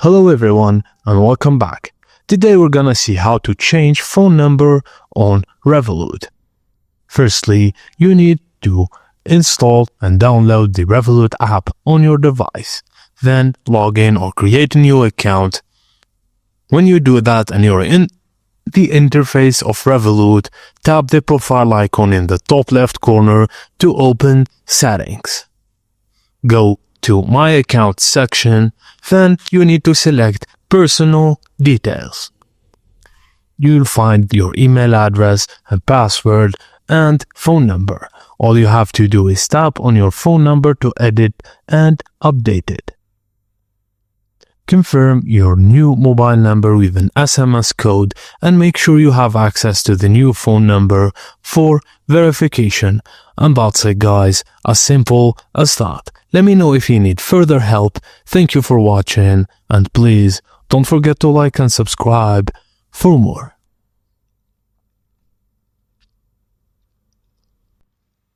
Hello everyone and welcome back. Today we're gonna see how to change phone number on Revolut. Firstly, you need to install and download the Revolut app on your device. Then log in or create a new account. When you do that and you're in the interface of Revolut, tap the profile icon in the top left corner to open settings. Go to My Account section, then you need to select Personal Details. You'll find your email address, a password, and phone number. All you have to do is tap on your phone number to edit and update it. Confirm your new mobile number with an SMS code and make sure you have access to the new phone number for verification. And that's it, guys, as simple as that. Let me know if you need further help. Thank you for watching, and please don't forget to like and subscribe for more.